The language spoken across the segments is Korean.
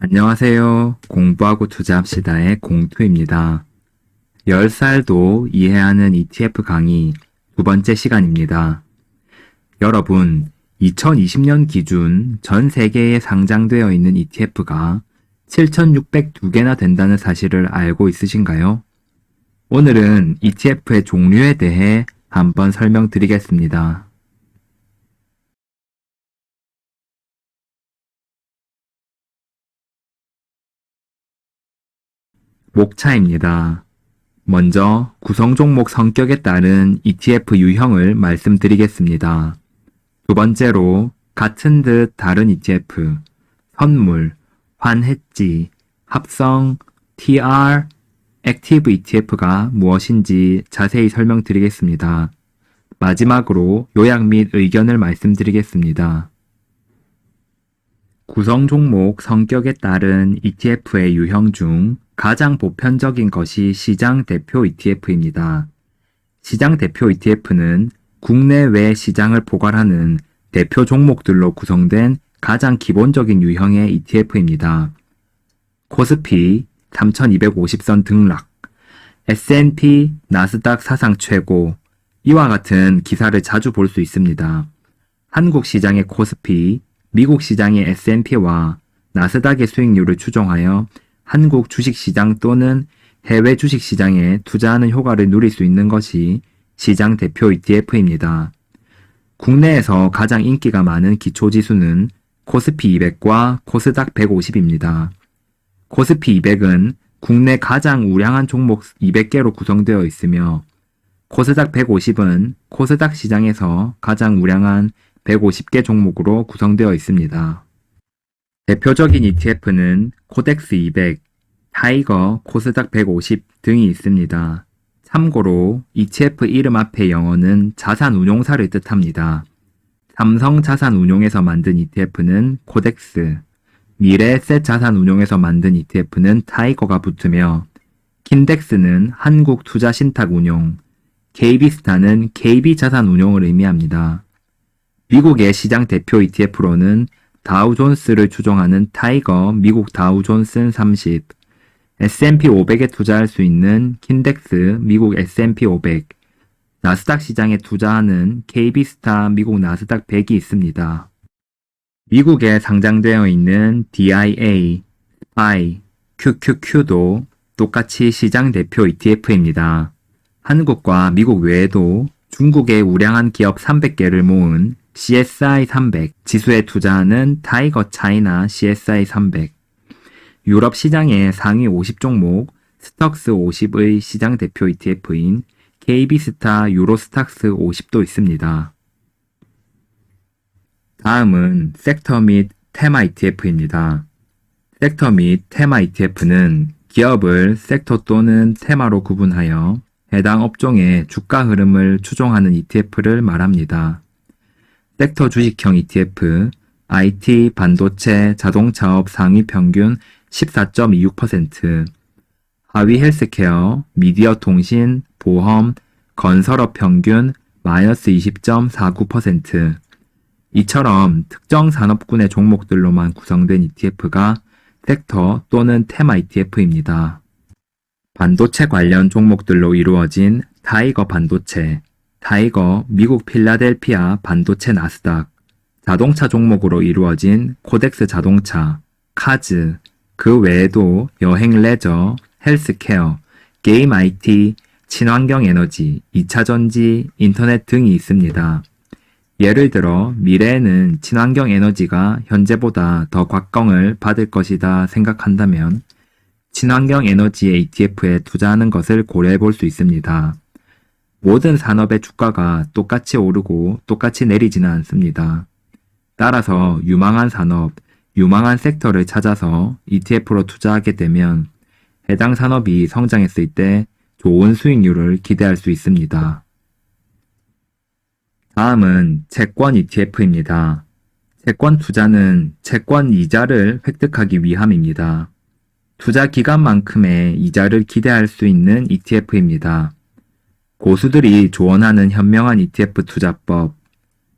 안녕하세요. 공부하고 투자합시다의 공투입니다. 10살도 이해하는 ETF 강의 두 번째 시간입니다. 여러분, 2020년 기준 전 세계에 상장되어 있는 ETF가 7,602개나 된다는 사실을 알고 있으신가요? 오늘은 ETF의 종류에 대해 한번 설명드리겠습니다. 목차입니다. 먼저 구성 종목 성격에 따른 ETF 유형을 말씀드리겠습니다. 두 번째로 같은 듯 다른 ETF, 선물, 환해지, 합성, TR, 액티브 ETF가 무엇인지 자세히 설명드리겠습니다. 마지막으로 요약 및 의견을 말씀드리겠습니다. 구성 종목 성격에 따른 ETF의 유형 중 가장 보편적인 것이 시장 대표 ETF입니다. 시장 대표 ETF는 국내외 시장을 포괄하는 대표 종목들로 구성된 가장 기본적인 유형의 ETF입니다. 코스피 3250선 등락, S&P 나스닥 사상 최고, 이와 같은 기사를 자주 볼 수 있습니다. 한국 시장의 코스피, 미국 시장의 S&P와 나스닥의 수익률을 추종하여 한국 주식시장 또는 해외 주식시장에 투자하는 효과를 누릴 수 있는 것이 시장 대표 ETF입니다. 국내에서 가장 인기가 많은 기초지수는 코스피 200과 코스닥 150입니다. 코스피 200은 국내 가장 우량한 종목 200개로 구성되어 있으며 코스닥 150은 코스닥 시장에서 가장 우량한 150개 종목으로 구성되어 있습니다. 대표적인 ETF는 코덱스 200, 타이거, 코스닥 150 등이 있습니다. 참고로 ETF 이름 앞의 영어는 자산운용사를 뜻합니다. 삼성자산운용에서 만든 ETF는 코덱스, 미래에셋자산운용에서 만든 ETF는 타이거가 붙으며 킨덱스는 한국투자신탁운용, KB스타는 KB자산운용을 의미합니다. 미국의 시장 대표 ETF로는 다우존스를 추종하는 타이거 미국 다우존슨 30, S&P 500에 투자할 수 있는 킨덱스 미국 S&P 500, 나스닥 시장에 투자하는 KB스타 미국 나스닥 100이 있습니다. 미국에 상장되어 있는 DIA, SPY, QQQ도 똑같이 시장 대표 ETF입니다. 한국과 미국 외에도 중국의 우량한 기업 300개를 모은 CSI 300 지수에 투자하는 타이거 차이나 CSI 300, 유럽 시장의 상위 50종목 스톡스 50의 시장 대표 ETF인 KB스타 유로스탁스 50도 있습니다. 다음은 섹터 및 테마 ETF입니다. 섹터 및 테마 ETF는 기업을 섹터 또는 테마로 구분하여 해당 업종의 주가 흐름을 추종하는 ETF를 말합니다. 섹터 주식형 ETF, IT, 반도체, 자동차업 상위 평균 14.26%, 하위 헬스케어, 미디어 통신, 보험, 건설업 평균 마이너스 20.49%. 이처럼 특정 산업군의 종목들로만 구성된 ETF가 섹터 또는 테마 ETF입니다. 반도체 관련 종목들로 이루어진 타이거 반도체, 타이거 미국 필라델피아 반도체 나스닥, 자동차 종목으로 이루어진 코덱스 자동차, 카즈, 그 외에도 여행 레저, 헬스케어, 게임 IT, 친환경 에너지, 2차전지, 인터넷 등이 있습니다. 예를 들어 미래에는 친환경 에너지가 현재보다 더 곽광을 받을 것이다 생각한다면 친환경 에너지의 ETF에 투자하는 것을 고려해 볼 수 있습니다. 모든 산업의 주가가 똑같이 오르고 똑같이 내리지는 않습니다. 따라서 유망한 산업, 유망한 섹터를 찾아서 ETF로 투자하게 되면 해당 산업이 성장했을 때 좋은 수익률을 기대할 수 있습니다. 다음은 채권 ETF입니다. 채권 투자는 채권 이자를 획득하기 위함입니다. 투자 기간만큼의 이자를 기대할 수 있는 ETF입니다. 고수들이 조언하는 현명한 ETF 투자법,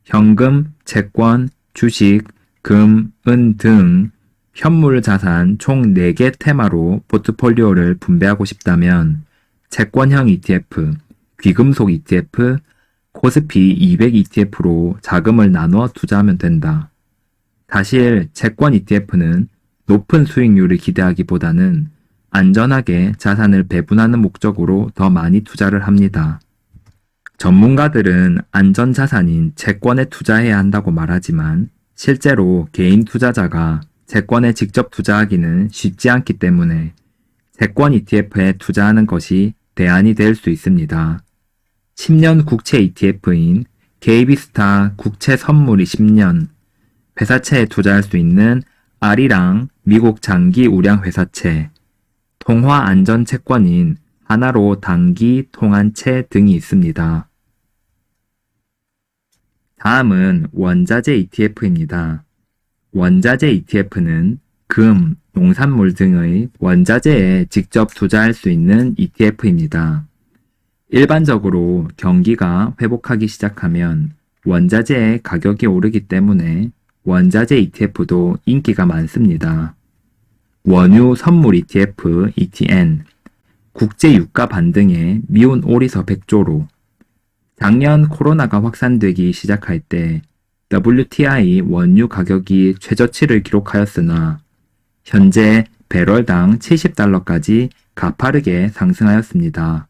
현금, 채권, 주식, 금, 은 등 현물 자산 총 4개 테마로 포트폴리오를 분배하고 싶다면 채권형 ETF, 귀금속 ETF, 코스피 200 ETF로 자금을 나누어 투자하면 된다. 사실 채권 ETF는 높은 수익률을 기대하기보다는 안전하게 자산을 배분하는 목적으로 더 많이 투자를 합니다. 전문가들은 안전자산인 채권에 투자해야 한다고 말하지만 실제로 개인 투자자가 채권에 직접 투자하기는 쉽지 않기 때문에 채권 ETF에 투자하는 것이 대안이 될 수 있습니다. 10년 국채 ETF인 KB스타 국채 선물이 10년, 회사채에 투자할 수 있는 아리랑 미국 장기 우량 회사채, 통화 안전 채권인 하나로 단기 통한채 등이 있습니다. 다음은 원자재 ETF입니다. 원자재 ETF는 금, 농산물 등의 원자재에 직접 투자할 수 있는 ETF입니다. 일반적으로 경기가 회복하기 시작하면 원자재의 가격이 오르기 때문에 원자재 ETF도 인기가 많습니다. 원유 선물 ETF, ETN, 국제 유가 반등에 미운 오리서 백조로, 작년 코로나가 확산되기 시작할 때 WTI 원유 가격이 최저치를 기록하였으나 현재 배럴당 70달러까지 가파르게 상승하였습니다.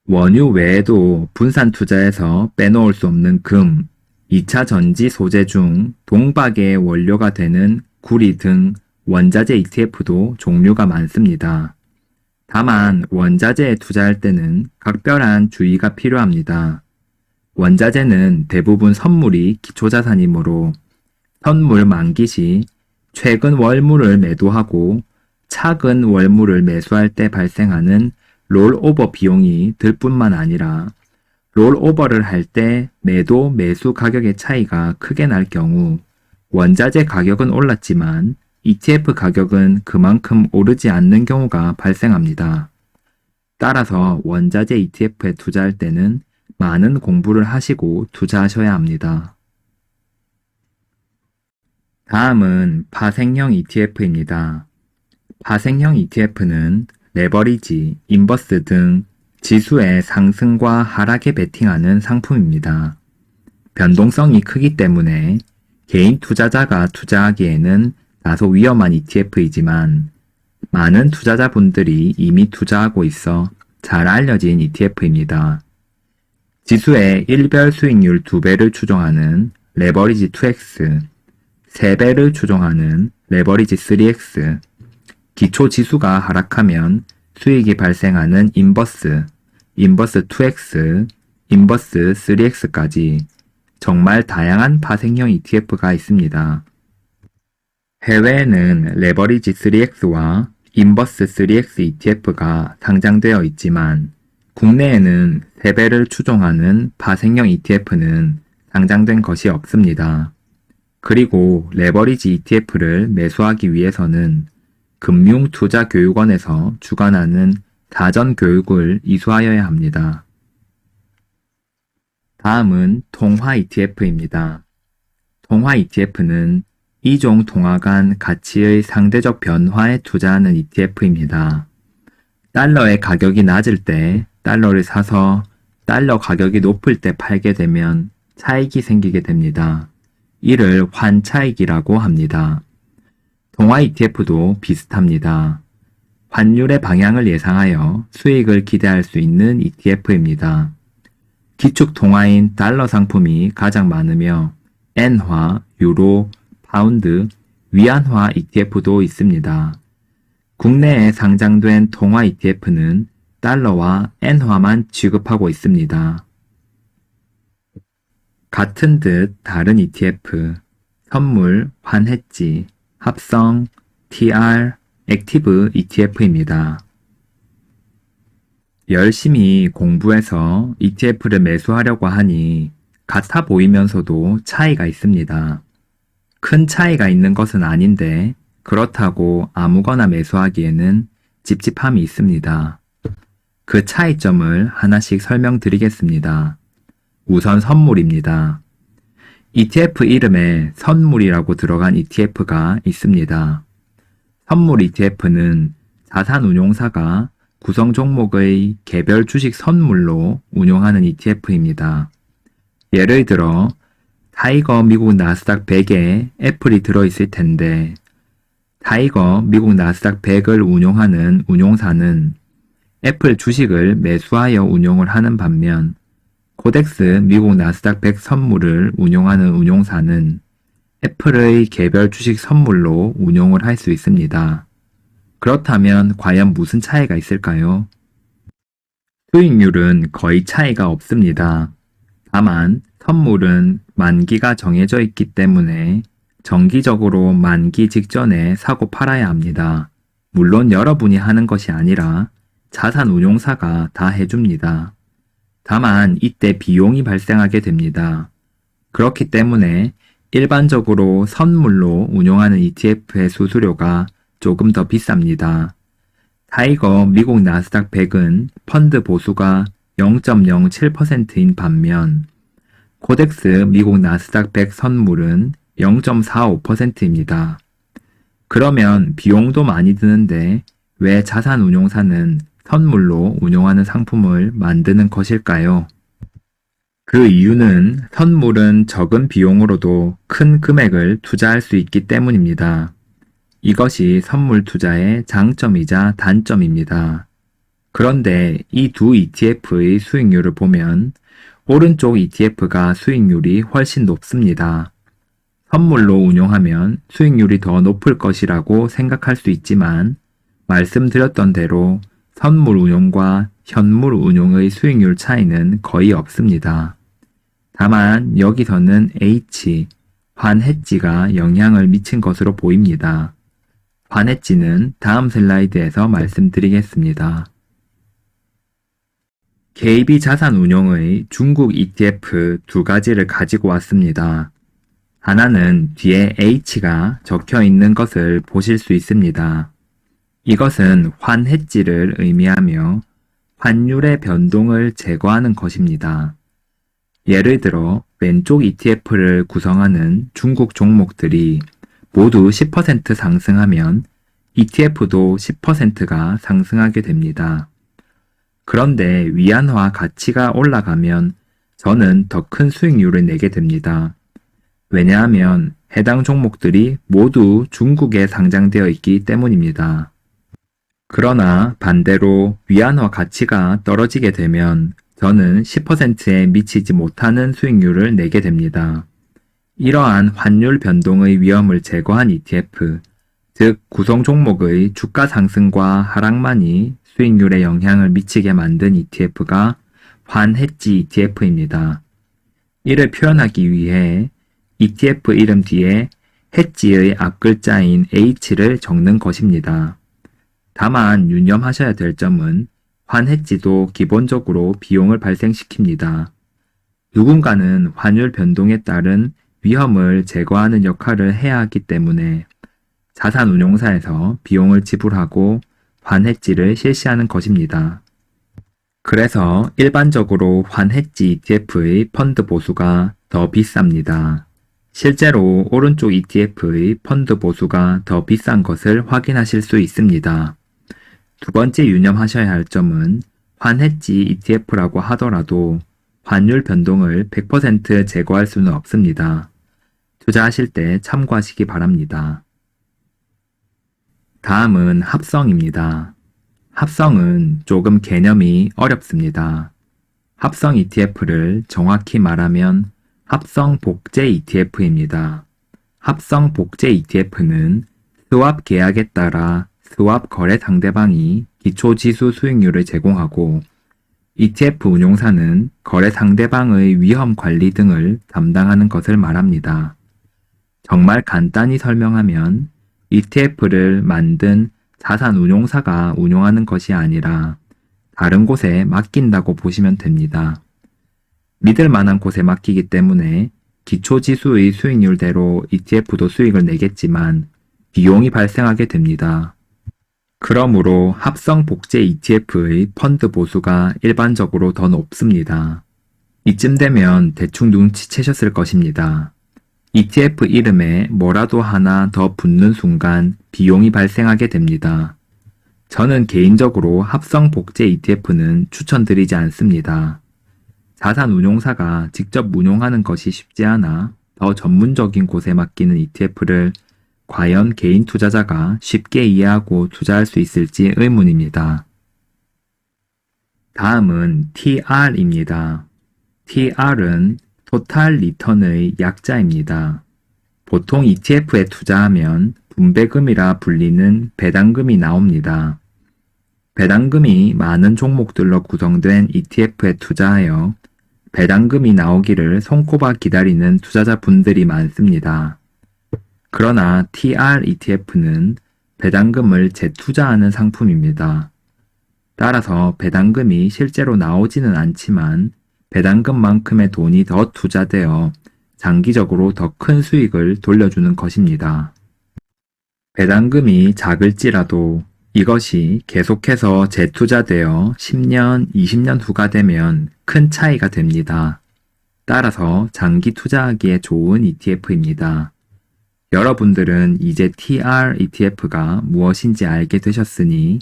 원유 외에도 분산 투자에서 빼놓을 수 없는 금, 2차 전지 소재 중 동박의 원료가 되는 구리 등 원자재 ETF도 종류가 많습니다. 다만 원자재에 투자할 때는 각별한 주의가 필요합니다. 원자재는 대부분 선물이 기초자산이므로 선물 만기 시 최근 월물을 매도하고 차근 월물을 매수할 때 발생하는 롤오버 비용이 들 뿐만 아니라 롤오버를 할 때 매도 매수 가격의 차이가 크게 날 경우 원자재 가격은 올랐지만 ETF 가격은 그만큼 오르지 않는 경우가 발생합니다. 따라서 원자재 ETF에 투자할 때는 많은 공부를 하시고 투자하셔야 합니다. 다음은 파생형 ETF입니다. 파생형 ETF는 레버리지, 인버스 등 지수의 상승과 하락에 베팅하는 상품입니다. 변동성이 크기 때문에 개인 투자자가 투자하기에는 다소 위험한 ETF이지만 많은 투자자분들이 이미 투자하고 있어 잘 알려진 ETF입니다. 지수의 일별 수익률 2배를 추정하는 레버리지 2X, 3배를 추정하는 레버리지 3X, 기초 지수가 하락하면 수익이 발생하는 인버스 2X, 인버스 3X까지 정말 다양한 파생형 ETF가 있습니다. 해외에는 레버리지 3X와 인버스 3X ETF가 상장되어 있지만 국내에는 3배를 추정하는 파생형 ETF는 상장된 것이 없습니다. 그리고 레버리지 ETF를 매수하기 위해서는 금융투자교육원에서 주관하는 사전 교육을 이수하여야 합니다. 다음은 통화 ETF입니다. 통화 ETF는 이종 통화 간 가치의 상대적 변화에 투자하는 ETF입니다. 달러의 가격이 낮을 때 달러를 사서 달러 가격이 높을 때 팔게 되면 차익이 생기게 됩니다. 이를 환차익이라고 합니다. 통화 ETF도 비슷합니다. 환율의 방향을 예상하여 수익을 기대할 수 있는 ETF입니다. 기축 통화인 달러 상품이 가장 많으며 엔화, 유로, 파운드, 위안화 ETF도 있습니다. 국내에 상장된 통화 ETF는 달러와 엔화만 취급하고 있습니다. 같은 듯 다른 ETF, 선물, 환해지, 합성, TR, 액티브 ETF입니다. 열심히 공부해서 ETF를 매수하려고 하니 같아 보이면서도 차이가 있습니다. 큰 차이가 있는 것은 아닌데 그렇다고 아무거나 매수하기에는 찝찝함이 있습니다. 그 차이점을 하나씩 설명드리겠습니다. 우선 선물입니다. ETF 이름에 선물이라고 들어간 ETF가 있습니다. 선물 ETF는 자산운용사가 구성 종목의 개별 주식 선물로 운용하는 ETF입니다. 예를 들어 타이거 미국 나스닥 100에 애플이 들어있을 텐데 타이거 미국 나스닥 100을 운용하는 운용사는 애플 주식을 매수하여 운용을 하는 반면 코덱스 미국 나스닥 100 선물을 운용하는 운용사는 애플의 개별 주식 선물로 운용을 할 수 있습니다. 그렇다면 과연 무슨 차이가 있을까요? 수익률은 거의 차이가 없습니다. 다만 선물은 만기가 정해져 있기 때문에 정기적으로 만기 직전에 사고 팔아야 합니다. 물론 여러분이 하는 것이 아니라 자산운용사가 다 해줍니다. 다만 이때 비용이 발생하게 됩니다. 그렇기 때문에 일반적으로 선물로 운용하는 ETF의 수수료가 조금 더 비쌉니다. 타이거 미국 나스닥 100은 펀드 보수가 0.07%인 반면 코덱스 미국 나스닥 100 선물은 0.45%입니다. 그러면 비용도 많이 드는데 왜 자산운용사는 선물로 운용하는 상품을 만드는 것일까요? 그 이유는 선물은 적은 비용으로도 큰 금액을 투자할 수 있기 때문입니다. 이것이 선물 투자의 장점이자 단점입니다. 그런데 이 두 ETF의 수익률을 보면 오른쪽 ETF가 수익률이 훨씬 높습니다. 선물로 운용하면 수익률이 더 높을 것이라고 생각할 수 있지만 말씀드렸던 대로 선물 운용과 현물 운용의 수익률 차이는 거의 없습니다. 다만 여기서는 H, 환해지가 영향을 미친 것으로 보입니다. 환해지는 다음 슬라이드에서 말씀드리겠습니다. KB자산운용의 중국 ETF 두 가지를 가지고 왔습니다. 하나는 뒤에 H가 적혀 있는 것을 보실 수 있습니다. 이것은 환해지를 의미하며 환율의 변동을 제거하는 것입니다. 예를 들어 왼쪽 ETF를 구성하는 중국 종목들이 모두 10% 상승하면 ETF도 10%가 상승하게 됩니다. 그런데 위안화 가치가 올라가면 저는 더 큰 수익률을 내게 됩니다. 왜냐하면 해당 종목들이 모두 중국에 상장되어 있기 때문입니다. 그러나 반대로 위안화 가치가 떨어지게 되면 저는 10%에 미치지 못하는 수익률을 내게 됩니다. 이러한 환율 변동의 위험을 제거한 ETF, 즉 구성 종목의 주가 상승과 하락만이 수익률에 영향을 미치게 만든 ETF가 환해지 ETF입니다. 이를 표현하기 위해 ETF 이름 뒤에 해지의 앞글자인 H를 적는 것입니다. 다만 유념하셔야 될 점은 환해지도 기본적으로 비용을 발생시킵니다. 누군가는 환율 변동에 따른 위험을 제거하는 역할을 해야 하기 때문에 자산운용사에서 비용을 지불하고 환해지를 실시하는 것입니다. 그래서 일반적으로 환해지 ETF의 펀드 보수가 더 비쌉니다. 실제로 오른쪽 ETF의 펀드 보수가 더 비싼 것을 확인하실 수 있습니다. 두 번째 유념하셔야 할 점은 환해지 ETF라고 하더라도 환율 변동을 100% 제거할 수는 없습니다. 투자하실 때 참고하시기 바랍니다. 다음은 합성입니다. 합성은 조금 개념이 어렵습니다. 합성 ETF를 정확히 말하면 합성 복제 ETF입니다. 합성 복제 ETF는 스왑 계약에 따라 스왑 거래 상대방이 기초지수 수익률을 제공하고 ETF 운용사는 거래 상대방의 위험 관리 등을 담당하는 것을 말합니다. 정말 간단히 설명하면 ETF를 만든 자산운용사가 운용하는 것이 아니라 다른 곳에 맡긴다고 보시면 됩니다. 믿을 만한 곳에 맡기기 때문에 기초지수의 수익률대로 ETF도 수익을 내겠지만 비용이 발생하게 됩니다. 그러므로 합성 복제 ETF의 펀드 보수가 일반적으로 더 높습니다. 이쯤 되면 대충 눈치채셨을 것입니다. ETF 이름에 뭐라도 하나 더 붙는 순간 비용이 발생하게 됩니다. 저는 개인적으로 합성 복제 ETF는 추천드리지 않습니다. 자산 운용사가 직접 운용하는 것이 쉽지 않아 더 전문적인 곳에 맡기는 ETF를 과연 개인 투자자가 쉽게 이해하고 투자할 수 있을지 의문입니다. 다음은 TR입니다. TR은 토탈 리턴의 약자입니다. 보통 ETF에 투자하면 분배금이라 불리는 배당금이 나옵니다. 배당금이 많은 종목들로 구성된 ETF에 투자하여 배당금이 나오기를 손꼽아 기다리는 투자자분들이 많습니다. 그러나 TR ETF는 배당금을 재투자하는 상품입니다. 따라서 배당금이 실제로 나오지는 않지만 배당금만큼의 돈이 더 투자되어 장기적으로 더 큰 수익을 돌려주는 것입니다. 배당금이 작을지라도 이것이 계속해서 재투자되어 10년, 20년 후가 되면 큰 차이가 됩니다. 따라서 장기 투자하기에 좋은 ETF입니다. 여러분들은 이제 TR ETF가 무엇인지 알게 되셨으니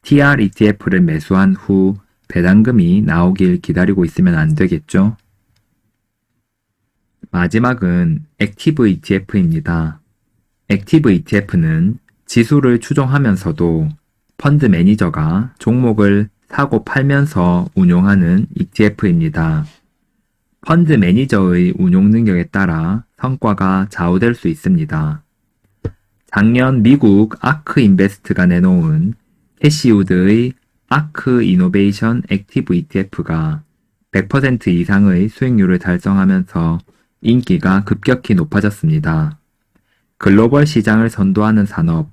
TR ETF를 매수한 후 배당금이 나오길 기다리고 있으면 안 되겠죠? 마지막은 액티브 ETF입니다. 액티브 ETF는 지수를 추종하면서도 펀드 매니저가 종목을 사고 팔면서 운용하는 ETF입니다. 펀드 매니저의 운용 능력에 따라 성과가 좌우될 수 있습니다. 작년 미국 아크 인베스트가 내놓은 캐시우드의 아크 이노베이션 액티브 ETF가 100% 이상의 수익률을 달성하면서 인기가 급격히 높아졌습니다. 글로벌 시장을 선도하는 산업,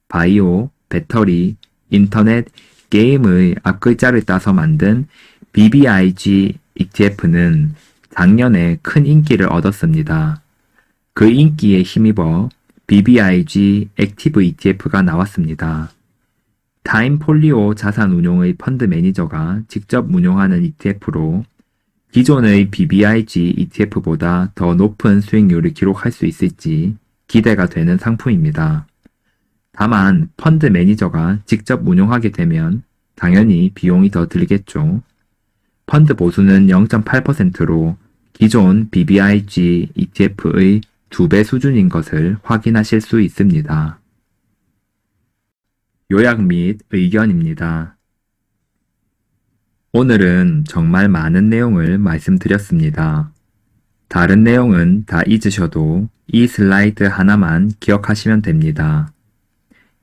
바이오, 배터리, 인터넷, 게임의 앞글자를 따서 만든 BBIG ETF는 작년에 큰 인기를 얻었습니다. 그 인기에 힘입어 BBIG 액티브 ETF가 나왔습니다. 타임폴리오 자산운용의 펀드 매니저가 직접 운용하는 ETF로 기존의 BBIG ETF보다 더 높은 수익률을 기록할 수 있을지 기대가 되는 상품입니다. 다만 펀드 매니저가 직접 운용하게 되면 당연히 비용이 더 들겠죠. 펀드 보수는 0.8%로 기존 BBIG ETF의 2배 수준인 것을 확인하실 수 있습니다. 요약 및 의견입니다. 오늘은 정말 많은 내용을 말씀드렸습니다. 다른 내용은 다 잊으셔도 이 슬라이드 하나만 기억하시면 됩니다.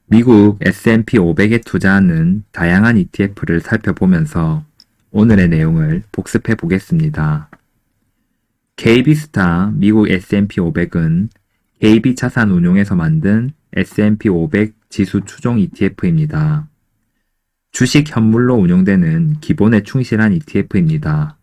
미국 S&P 500에 투자하는 다양한 ETF를 살펴보면서 오늘의 내용을 복습해 보겠습니다. KB스타 미국 S&P 500은 KB자산운용에서 만든 S&P 500 지수 추종 ETF입니다. 주식 현물로 운용되는 기본에 충실한 ETF입니다.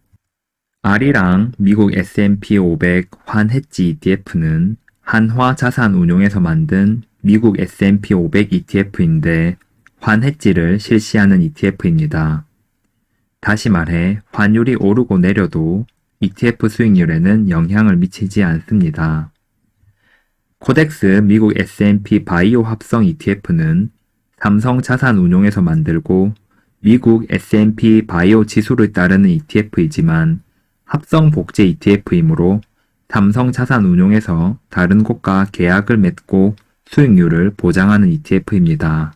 아리랑 미국 S&P 500 환해지 ETF는 한화자산운용에서 만든 미국 S&P 500 ETF인데 환해지를 실시하는 ETF입니다. 다시 말해 환율이 오르고 내려도 ETF 수익률에는 영향을 미치지 않습니다. 코덱스 미국 S&P 바이오 합성 ETF는 삼성자산운용에서 만들고 미국 S&P 바이오 지수를 따르는 ETF이지만 합성 복제 ETF이므로 삼성자산운용에서 다른 곳과 계약을 맺고 수익률을 보장하는 ETF입니다.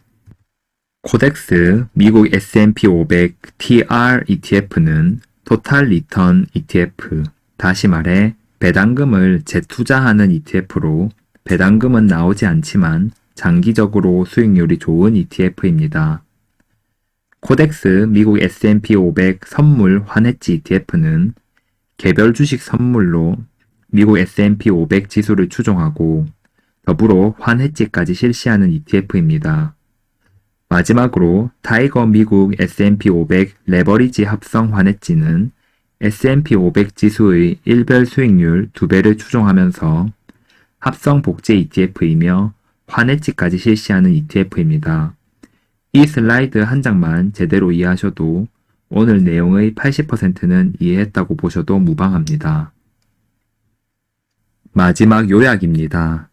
코덱스 미국 S&P 500 TR ETF는 토탈 리턴 ETF, 다시 말해 배당금을 재투자하는 ETF로 배당금은 나오지 않지만 장기적으로 수익률이 좋은 ETF입니다. 코덱스 미국 S&P 500 선물 환해지 ETF는 개별 주식 선물로 미국 S&P 500 지수를 추종하고 더불어 환해지까지 실시하는 ETF입니다. 마지막으로 타이거 미국 S&P 500 레버리지 합성 환해지는 S&P 500 지수의 일별 수익률 2배를 추종하면서 합성 복제 ETF이며 환해지까지 실시하는 ETF입니다. 이 슬라이드 한 장만 제대로 이해하셔도 오늘 내용의 80%는 이해했다고 보셔도 무방합니다. 마지막 요약입니다.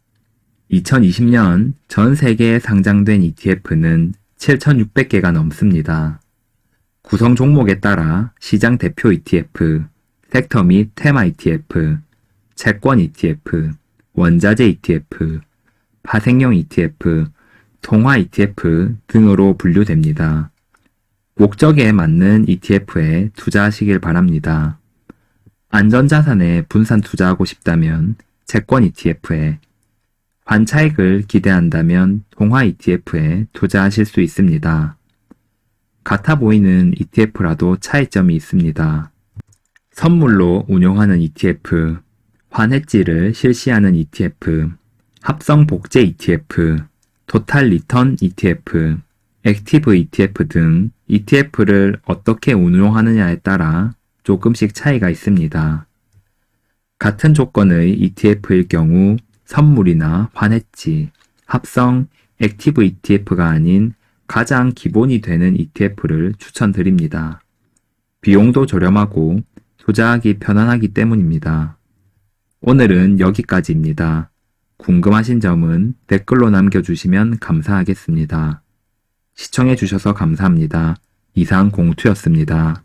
2020년 전 세계에 상장된 ETF는 7,600개가 넘습니다. 구성 종목에 따라 시장 대표 ETF, 섹터 및 테마 ETF, 채권 ETF, 원자재 ETF, 파생형 ETF, 통화 ETF 등으로 분류됩니다. 목적에 맞는 ETF에 투자하시길 바랍니다. 안전자산에 분산 투자하고 싶다면 채권 ETF에, 환차익을 기대한다면 통화 ETF에 투자하실 수 있습니다. 같아 보이는 ETF라도 차이점이 있습니다. 선물로 운용하는 ETF, 환해지를 실시하는 ETF, 합성 복제 ETF, 토탈 리턴 ETF, 액티브 ETF 등 ETF를 어떻게 운용하느냐에 따라 조금씩 차이가 있습니다. 같은 조건의 ETF일 경우 선물이나 환해지, 합성, 액티브 ETF가 아닌 가장 기본이 되는 ETF를 추천드립니다. 비용도 저렴하고 투자하기 편안하기 때문입니다. 오늘은 여기까지입니다. 궁금하신 점은 댓글로 남겨주시면 감사하겠습니다. 시청해주셔서 감사합니다. 이상 공투였습니다.